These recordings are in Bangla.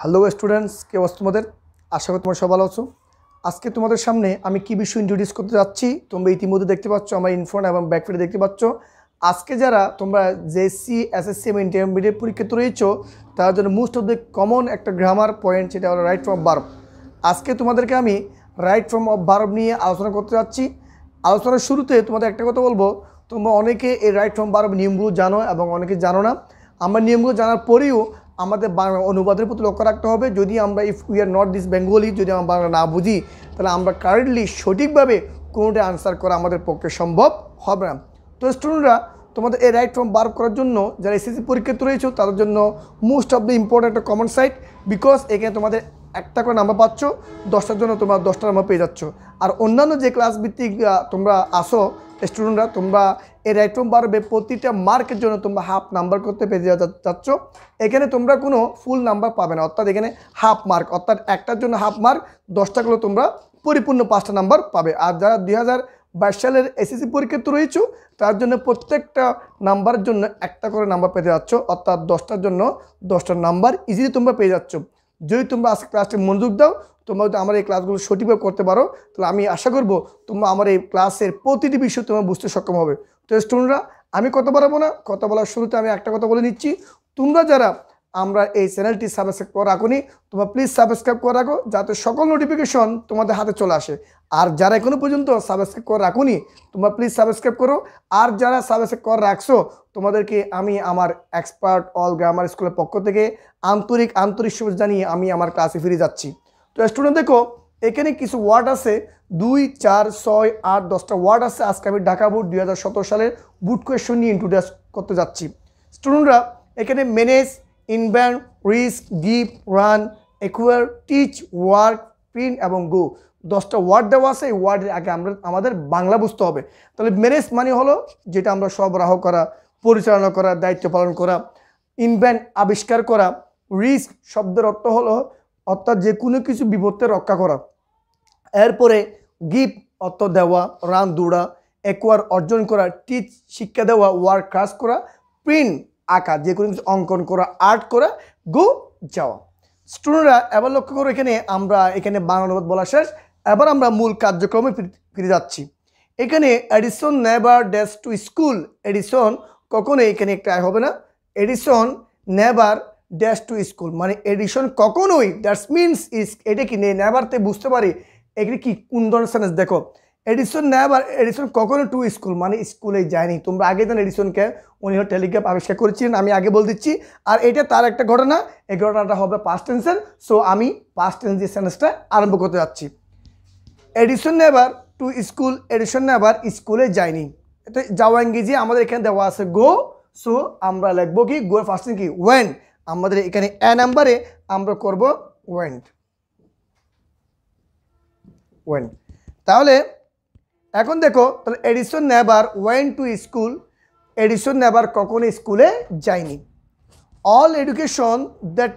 হ্যালো স্টুডেন্টস, কে অবস্থা তোমাদের? আশা করি তোমরা সবাই ভালো আছো। আজকে তোমাদের সামনে আমি কি বিষয় ইন্ট্রোডিউস করতে যাচ্ছি তোমরা ইতিমধ্যে দেখতে পাচ্ছ, আমার ইনফ্রন্ট এবং ব্যাকফিটে দেখতে পাচ্ছ। আজকে যারা তোমরা জেএসসি, এসএসসি এবং ইন্টারমিডিয়েট পরীক্ষাতে রয়েছো তার জন্য মোস্ট অফ দ্য কমন একটা গ্রামার পয়েন্ট, সেটা হলো রাইট ফ্রম ভার্ব। আজকে তোমাদেরকে আমি রাইট ফ্রম ভার্ব নিয়ে আলোচনা করতে যাচ্ছি। আলোচনার শুরুতে তোমাদের একটা কথা বলবো, তোমরা অনেকে এই রাইট ফ্রম ভার্ব নিয়মগুলো জানো এবং অনেকে জানো না। আমরা নিয়মগুলো জানার পরেও আমাদের বাংলা অনুবাদের প্রতি লক্ষ্য রাখতে হবে। যদি আমরা if we are not this Bengali, যদি আমরা বাংলা না বুঝি তাহলে আমরা কারেন্টলি সঠিকভাবে কোনোটা আনসার করা আমাদের পক্ষে সম্ভব হবে না। তো স্টুডেন্টরা, তোমাদের এই রাইট ফ্রম ভার্ব করার জন্য যারা এসএসসি পরীক্ষাতে রয়েছে তাদের জন্য মোস্ট অফ দ্য ইম্পর্টেন্ট একটা কমন সাইট, বিকজ এখানে তোমাদের একটা করে নাম্বার পাচ্ছ, 10টার জন্য তোমরা 10টা নাম্বার পেয়ে যাচ্ছ। আর অন্যান্য যে ক্লাস ভিত্তিক তোমরা আসো স্টুডেন্টরা, তোমরা এই রাইট ফ্রম ভার্বে প্রতিটা মার্কের জন্য তোমরা হাফ নাম্বার করতে পেয়ে যাচ্ছ। এখানে তোমরা কোনো ফুল নাম্বার পাবে না, অর্থাৎ এখানে হাফ মার্ক, অর্থাৎ একটার জন্য হাফ মার্ক, 10টাগুলো তোমরা পরিপূর্ণ 5টা নাম্বার পাবে। আর যারা 2022 সালের এসএসসি পরীক্ষাতে রয়েছে তার জন্য প্রত্যেকটা নাম্বারের জন্য একটা করে নাম্বার পেতে যাচ্ছ, অর্থাৎ 10টার জন্য 10টা নাম্বার ইজিলি তোমরা পেয়ে যাচ্ছ। যদি তোমরা আজকে ক্লাসটি মনোযোগ দাও, তোমরা যদি আমার এই ক্লাসগুলো সঠিকভাবে করতে পারো, তাহলে আমি আশা করব তোমরা আমার এই ক্লাসের প্রতিটি বিষয় তোমরা বুঝতে সক্ষম হবে। তো স্টুডেন্টরা, আমি কথা বলবো না, কথা বলার শুরুতে আমি একটা কথা বলে নিচ্ছি। তোমরা যারা আমরা এই চ্যানেলটি সাবস্ক্রাইব করে রাখোনি, তোমরা প্লিজ সাবস্ক্রাইব করে রাখো, যাতে সকল নোটিফিকেশন তোমাদের হাতে চলে আসে। আর যারা এখনো পর্যন্ত সাবস্ক্রাইব করে রাখোনি, তোমরা প্লিজ সাবস্ক্রাইব করো। আর যারা সাবস্ক্রাইব করে রাখছো, তোমাদেরকে আমি আমার এক্সপার্ট অল গ্রামার স্কুলের পক্ষ থেকে আন্তরিক শুভেচ্ছা জানিয়ে আমি আমার ক্লাসে ফিরে যাচ্ছি। তো স্টুডেন্ট দেখো, এখানে কিছু ওয়ার্ড আছে, 2, 4, 6, 8, 10টা ওয়ার্ড আছে। আজকে আমি ঢাকা বোর্ড 2017 সালের বুট কোয়েশ্চন নিয়ে ইন্ট্রোডিউস করতে যাচ্ছি। স্টুডেন্টরা, এখানে manage, invent, risk, give, run, acquire, teach, work, print এবং গো, 10টা ওয়ার্ড দেওয়া আছে। এই ওয়ার্ডের আগে আমাদের বাংলা বুঝতে হবে। তাহলে ম্যানেজ মানে হলো যেটা আমরা সরবরাহ করা, পরিচালনা করা, দায়িত্ব পালন করা। ইনভেন্ট আবিষ্কার করা। রিস্ক শব্দের অর্থ হলো অর্থাৎ যে কোনো কিছু বিপদে রক্ষা করা। এরপরে গিভ অর্থ দেওয়া, রান দৌড়া, একুয়ার অর্জন করা, টিচ শিক্ষা দেওয়া, ওয়ার্ক কাজ করা, প্রিন্ট আঁকা, যে কোনো কিছু অঙ্কন করা, আর্ট করা, গো যাওয়া। স্টুডেন্টরা এবার লক্ষ্য করো, আমরা এখানে বাংলা অনুবাদ বলা শেষ। এবার আমরা মূল কার্যক্রমে ফিরে যাচ্ছি। এখানে Edison never dash two school, Edison কখনো এখানে একটা হবে না, Edison never dash to school মানে এডিশন কখনোই, দ্যাটস মিনস ইস, এটা কি নেভারতে বুঝতে পারি এখানে কি কোন ধরনের সেন্স। দেখো, এডিসন কখনো টু স্কুল মানে স্কুলে যায়নি। তোমরা আগে জানো এডিসনকে উনি টেলিগ্রাফ আবিষ্কার করেছিলেন, আমি আগে বলে দিচ্ছি। আর এটা তার একটা ঘটনা, এই ঘটনাটা হবে পাস্ট টেন্সের। সো আমি পাস্ট টেন্স দিয়ে সেন্সটা আরম্ভ করতে যাচ্ছি। Edison never two school, Edison never স্কুলে যায়নি। এটা যাওয়া ইংরেজি আমাদের এখানে দেওয়া আছে গো। সো আমরা লিখবো কি, গো ফার্স্ট কি ওয়েন্ট। আমাদের এখানে এ নাম্বারে আমরা করব ওয়েন্ট। তাহলে এখন দেখো, তাহলে Edison never went to school, Edison never কখনো স্কুলে যায়নি। অল এডুকেশন দ্যাট,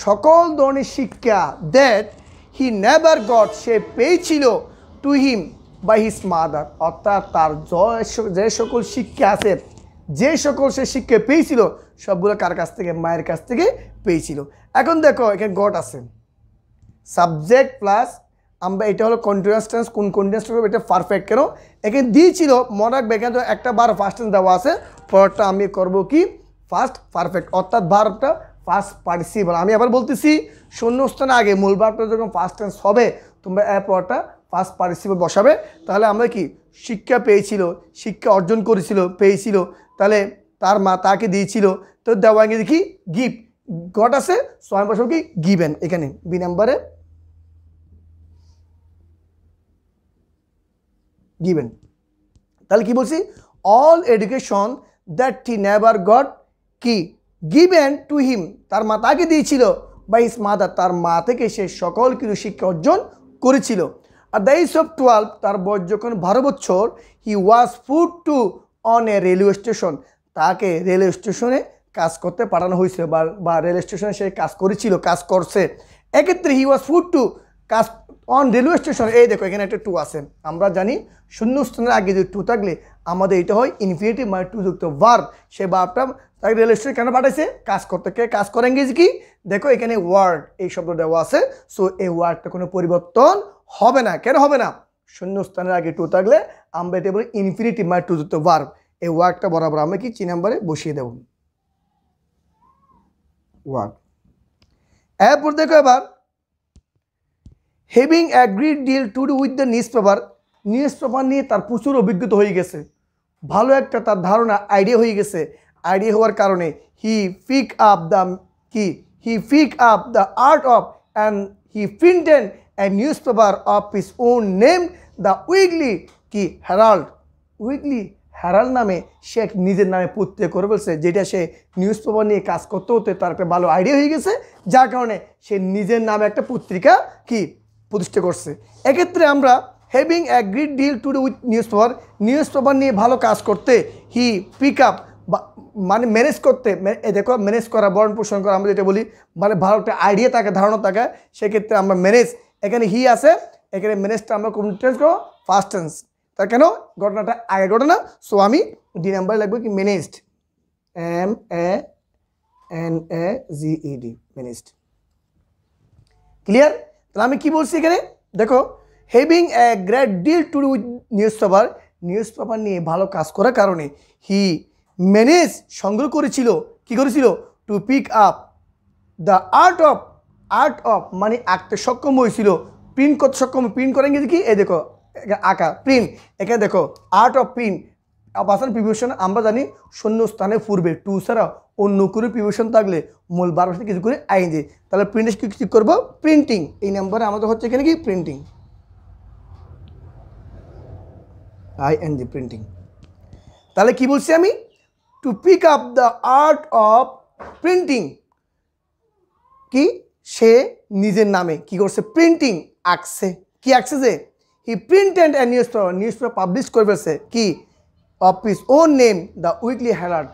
সকল ধরনের শিক্ষা, দ্যাট হি নেভার গট, সে পেয়েছিল, to him by his mother, অর্থাৎ তার যে সকল শিক্ষা আছে, যে সকল সে শিক্ষা পেয়েছিল সবগুলো কার কাছ থেকে, মায়ের কাছ থেকে পেয়েছিল। এখন দেখো এখানে গট আছে, সাবজেক্ট প্লাস আমরা, এটা হলো কন্টিনিউয়াস টেন্স। কোন কন্টিনিউয়াস টেন্স? এটা পারফেক্ট। কেন এখানে দিয়েছিল মনে রাখবে, এখানে তো একটা বার ফার্স্ট টেন্স দেওয়া আছে, পরটা আমি করব কি ফার্স্ট পারফেক্ট, অর্থাৎ ভার্বটা ফার্স্ট পার্টিসিপল। আমি আবার বলতেছি, শূন্যস্থানে আগে মূল ভার্বটা যখন ফার্স্ট টেন্স হবে, তোমরা এর পরটা ফার্স্ট পার্টিসিপল বসাবে। তাহলে আমরা কি শিক্ষা পেয়েছিল, শিক্ষা অর্জন করেছিল, পেয়েছিল, তাহলে তার মা তাকে দিয়েছিল। তো দেওয়া ইংরেজি কি গিভ, গট আছে, সো আমি বসাবো কি গিভেন, এখানে বি নাম্বারে গিভেন। তাহলে কি বলছি, all education that he never goat কি গিভেন টু হিম, তার মা তাকে দিয়েছিল, বাই হিজ মাদার, তার মা থেকে সে সকল কিছু শিক্ষা অর্জন করেছিল। আর দ্য এজ অফ 12, তার বয়স যখন 12 বছর, he was put to on a railway station, তাকে রেলওয়ে স্টেশনে কাজ করতে পাঠানো হয়েছিল, বা রেলওয়ে স্টেশনে সে কাজ করেছিল, কাজ করছে। এক্ষেত্রে হি ওয়াজ পুট টু কাজ অন রেলওয়ে স্টেশন, এই দেখো এখানে একটা টু আছে। আমরা জানি শূন্যস্থানের আগে যদি টু থাকলে আমাদের এটা হয় ইনফিনিটিভ মানে টু যুক্ত ভার্ব। সে ভার্বটা তাই রেল স্টেশন কেন পাঠাইছে? কাজ করতে। কে কাজ করে? ইংরেজি কি? দেখো এখানে ওয়ার্ড এই শব্দ দেওয়া আছে, সো এই ওয়ার্ডটা কোনো পরিবর্তন হবে না। কেন হবে না? শূন্যস্থানের আগে টু থাকলে আমরা এটা বলি ইনফিনিটিভ মানে টু যুক্ত ভার্ব। এই ওয়ার্ডটা বরাবর আমরা কি চি নাম্বারে বসিয়ে দেব ওয়ার্ড। এরপর দেখো এবার having a great deal to do with the newspaper. Newspaper নিয়ে তার প্রচুর অভিজ্ঞতা হয়ে গেছে, ভালো একটা তার ধারণা আইডিয়া হয়ে গেছে। আইডিয়া হওয়ার কারণে he pick up the art of and he printed a newspaper of his own name the Weekly কি হেরাল্ড। উইকলি হেরাল্ড নামে সে এক নিজের নামে পত্রিকা করে ফেলছে, যেটা সে নিউজ পেপার নিয়ে কাজ করতে হতে তার একটা ভালো আইডিয়া হয়ে গেছে, যার কারণে সে নিজের নামে একটা পত্রিকা কি প্রতিষ্ঠা করছে। এক্ষেত্রে আমরা having a great deal to do with newspaper নিয়ে ভালো কাজ করতে, হি পিক আপ মানে ম্যানেজ করতে, দেখো ম্যানেজ করা, বরণ পোষণ করা, আমরা যেটা বলি মানে ভালো একটা আইডিয়া থাকে, ধারণা থাকে, সেক্ষেত্রে আমরা ম্যানেজ, এখানে হি আছে, এখানে ম্যানেজটা আমরা কোন টেন্স করবো? First tense. তার কেন? ঘটনাটা আগে ঘটনা, সো আমি ডি নাম্বারে লাগবে কি ম্যানেজড, MANAGED, ম্যানেজড। ক্লিয়ার? তাহলে আমি কি বলছি এখানে দেখো, having a great deal to do with newspaper নিয়ে ভালো কাজ করার কারণে হি ম্যানেজ সংগ্রহ করেছিল, কি করেছিল? To pick up the art of মানে আঁকতে সক্ষম হয়েছিল, প্রিন্ট করতে সক্ষম। প্রিন্ট করেন কি? এই দেখো আঁকা, প্রিন্ট। এখানে দেখো আর্ট অফ প্রিন্ট, অবস্থান প্রিভিউশন আমরা জানি শূন্য স্থানে পূর্বে টু ছাড়া অন্য করে প্রিভিউশন থাকলে মূল বারবার সাথে কিছু করে আইনজি, তাহলে প্রিন্টে কি করবো? প্রিন্টিং। এই নাম্বারে আমাদের হচ্ছে এখানে কি প্রিন্টিং, ING প্রিন্টিং। তাহলে কি বলছি আমি? To pick up the art of printing, কি সে নিজের নামে কি করছে? প্রিন্টিং আঁকছে। কি আঁকছে? যে হি printed a news paper publish করে ফেলছে কি of his own name the weekly Herald,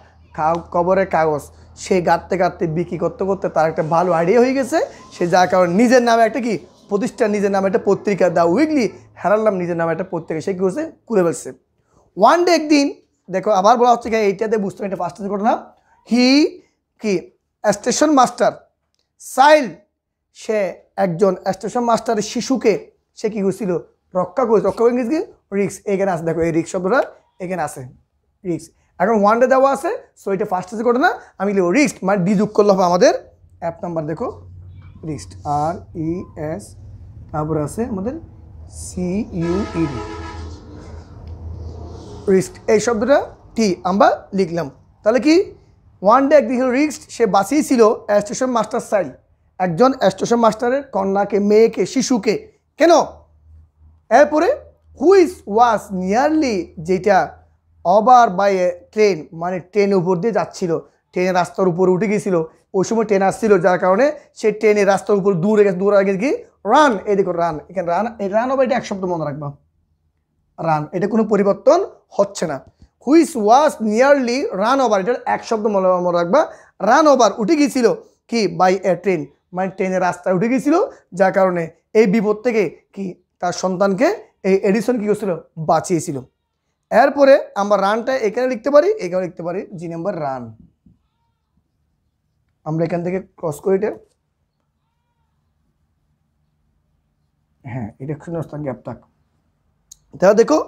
খবরের কাগজ সে গাঁটতে বিক্রি করতে করতে তার একটা ভালো আইডিয়া হয়ে গেছে, সে যার কারণে নিজের নামে একটা কি প্রতিষ্ঠান, নিজের নামে একটা পত্রিকা দ্য উইকলি হেরাল্ড নাম নিজের নামে একটা পত্রিকা সে কি করছে? করে ফেলছে। ওয়ান ডে একদিন, দেখো আবার বলা হচ্ছে এইটাতে বুঝতে এটা ফার্স্ট ঘটনা, হি কি স্টেশন মাস্টার চাইল্ড, সে একজন স্টেশন মাস্টারের শিশুকে সে কি করছিল? রক্ষা করেছে। রক্ষা করে কি? রিক্স। এখানে আছে, দেখো এই রিক্স শব্দটা এখানে আছে, রিক্স। এখন ওয়ান ডে দেওয়া আছে, সো এটা ফার্স্ট ঘটনা, আমি লিখব রিক্স মানে ডি যোগ করলে হবে আমাদের অ্যাপ নাম্বার, দেখো রিক্স, RES, তারপরে আছে আমাদের CUED, রিস্ক। এই শব্দটা টি আমরা লিখলাম। তাহলে কি ওয়ান ডে একদিন রিস্ক সে বাঁচিয়েছিল স্টেশন মাস্টার চাইল্ড, একজন স্টেশন মাস্টারের কন্যাকে, মেয়েকে, শিশুকে। কেন? এরপরে হুইচ ওয়াজ নিয়ারলি, যেটা ওভার বাই এ ট্রেন মানে ট্রেনের উপর দিয়ে যাচ্ছিল, ট্রেনের রাস্তার উপরে উঠে গিয়েছিল, ওই সময় ট্রেন আসছিল, যার কারণে সে ট্রেনের রাস্তার উপর দূরে আগে কি রান, এই দেখো রান, এখানে রান, এই রান হবে এটা এক শব্দ মনে রাখবা, রান, এটা কোনো পরিবর্তন হচ্ছে না। Which was nearly run over, এটা এক শব্দ মনে রাখবা, রান ওভার উঠে গিয়েছিল কি বাই এ ট্রেন মানে ট্রেনের রাস্তায় উঠে গিয়েছিল, যার কারণে এই বিপদ থেকে কি তার সন্তানকে এই এডিসন কি করছিল? বাঁচিয়েছিল। এরপরে আমরা রানটা এখানে লিখতে পারি, এখানে লিখতে পারি জি নাম্বার রান। আমরা এখান থেকে ক্রস করি এটা, হ্যাঁ এটা শূন্যস্থান গ্যাপ থাক। তাহলে দেখো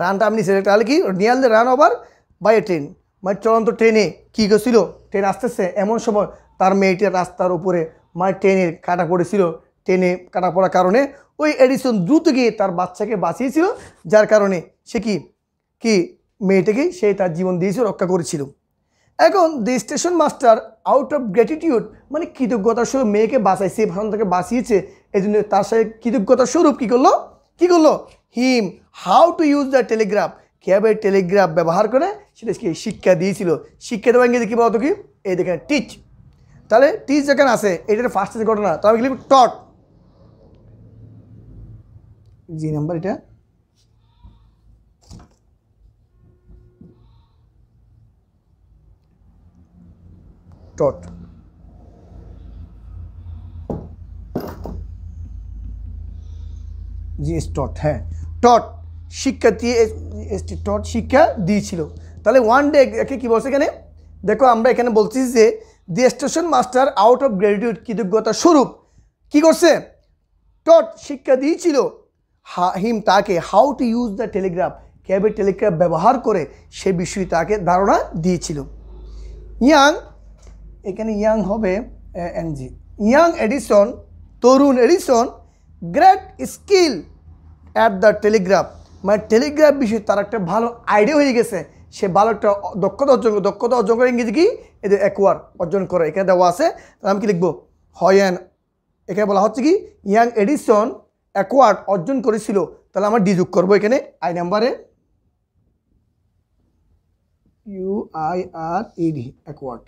রানটা আপনি সিলেক্ট তাহলে কি near the run over by a train মানে চলন্ত ট্রেনে কী করছিল? ট্রেন আসতেছে এমন সময় তার মেয়েটির রাস্তার উপরে মানে ট্রেনের কাটা পড়েছিল, ট্রেনে কাটা পড়ার কারণে ওই এডিসন দ্রুত গিয়ে তার বাচ্চাকে বাঁচিয়েছিল, যার কারণে সে কি মেয়েটাকে সে তার জীবন দিয়েছিল, রক্ষা করেছিল। এখন the station master out of gratitude মানে কৃতজ্ঞতার স্বরূপ মেয়েকে বাঁচাইছে, ভাষণ থেকে বাঁচিয়েছে, এই জন্য তার সাথে কৃতজ্ঞতার স্বরূপ কী করলো him how to use the Telegraph, কীভাবে টেলিগ্রাফ ব্যবহার করে সেটা শিক্ষা দিয়েছিল। শিক্ষা দেওয়া ইংরেজি কী বলতো? কি এই দেখেন টিচ। তাহলে টিচ যেখানে আছে এটার ফার্স্ট ঘটনা, তো আমি লিখব টট, জি নাম্বার এটা টট। জি টট, হ্যাঁ টট শিক্ষা দিয়ে টট শিক্ষা দিয়েছিল। তাহলে ওয়ান ডে একে কী বলছে এখানে? দেখো আমরা এখানে বলছি যে the station master out of gratitude কৃতজ্ঞতা স্বরূপ কি করছে টট শিক্ষা দিয়েছিল হিম তাকে how to use the Telegraph কীভাবে টেলিগ্রাফ ব্যবহার করে সে বিষয়ে তাকে ধারণা দিয়েছিল ইয়াং এখানে ইয়াং হবে এনজি ইয়াং এডিসন তরুণ Edison great skill at the telegraph মানে টেলিগ্রাফ বিষয়ে তার একটা ভালো আইডিয়া হয়ে গেছে সে ভালো একটা দক্ষতা অর্জন করে ইংরেজি কি এদের অ্যাকোয়ার অর্জন করে এখানে দেওয়া আছে তাহলে আমি কি লিখবো হয়ান এখানে বলা হচ্ছে কি ইয়াং এডিসন অ্যাকোয়ার্ড অর্জন করেছিল তাহলে আমরা ডি যোগ করবো এখানে আই নাম্বারে UIRED অ্যাকোয়ার্ড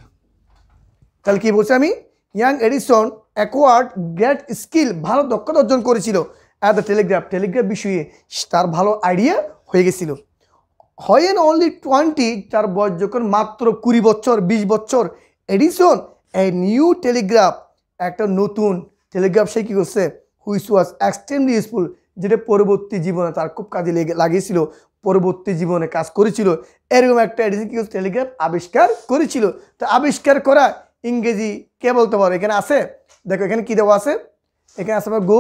তাহলে কি বলছি আমি young Edison acquired great skill ভালো দক্ষতা অর্জন করেছিল অ্যাট দ্য টেলিগ্রাফ বিষয়ে তার ভালো আইডিয়া হয়ে গেছিল হয়েন অনলি 20 তার বয়স যখন মাত্র 20 বছর 20 বছর এডিসন এ নিউ টেলিগ্রাফ একটা নতুন টেলিগ্রাফ সে কী করছে হুইচ ওয়াজ এক্সট্রিমলি ইউজফুল যেটা পরবর্তী জীবনে তার খুব কাজে লাগিয়েছিল পরবর্তী জীবনে কাজ করেছিল এরকম একটা এডিসন কী টেলিগ্রাফ আবিষ্কার করেছিল তো আবিষ্কার করা ইংরেজি কে বলতে পারো এখানে আছে দেখো এখানে কী দেওয়া আছে এখানে আছে গো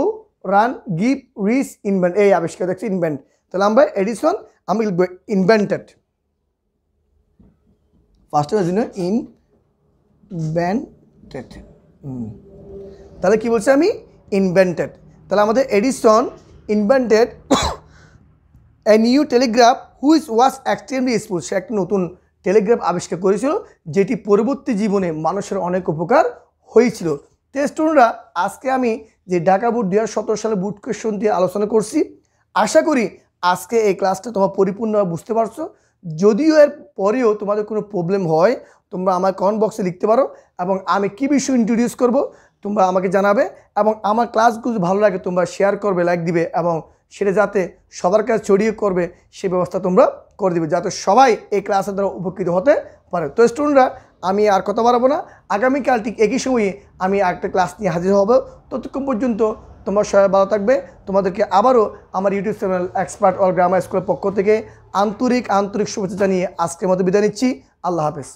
রান গিভ রিচ ইনভেন্ট এই আবিষ্কার দেখছি ইনভেন্ট তাহলে আমরা এডিসন আমি লিখব ইনভেন্টেড ফার্স্ট জন্য ইনভেন্টেড তাহলে কি বলছি আমি ইনভেন্টেড তাহলে আমাদের Edison invented a new telegraph which was extremely useful সে একটা নতুন টেলিগ্রাফ আবিষ্কার করেছিল যেটি পরবর্তী জীবনে মানুষের অনেক উপকার হয়েছিল তো স্টুডেন্টরা আজকে আমি যে ঢাকা বোর্ড 2017 সালে বোর্ড কোয়েশ্চন দিয়ে আলোচনা করছি আশা করি আজকে এই ক্লাসটা তোমরা পরিপূর্ণভাবে বুঝতে পারছো যদিও এর পরেও তোমাদের কোনো প্রবলেম হয় তোমরা আমার কমেন্ট বক্সে লিখতে পারো এবং আমি কী বিষয় ইন্ট্রোডিউস করব তোমরা আমাকে জানাবে এবং আমার ক্লাসগুলো ভালো লাগে তোমরা শেয়ার করবে লাইক দিবে এবং সেটা যাতে সবার কাছে ছড়িয়ে করবে সে ব্যবস্থা তোমরা করে দিবে যাতে সবাই এই ক্লাসের দ্বারা উপকৃত হতে পারে তো স্টুডেন্টরা আমি আর কথা বাড়াবো না আগামীকাল ঠিক একই সময়ে আমি একটা ক্লাস নিয়ে হাজির হব ততক্ষণ পর্যন্ত তোমরা সবাই ভালো থাকবে তোমাদেরকে আবারও আমার YouTube channel expert all grammar স্কুলের পক্ষ থেকে আন্তরিক শুভেচ্ছা জানিয়ে আজকের মতো বিদায় নিচ্ছি আল্লাহ হাফেজ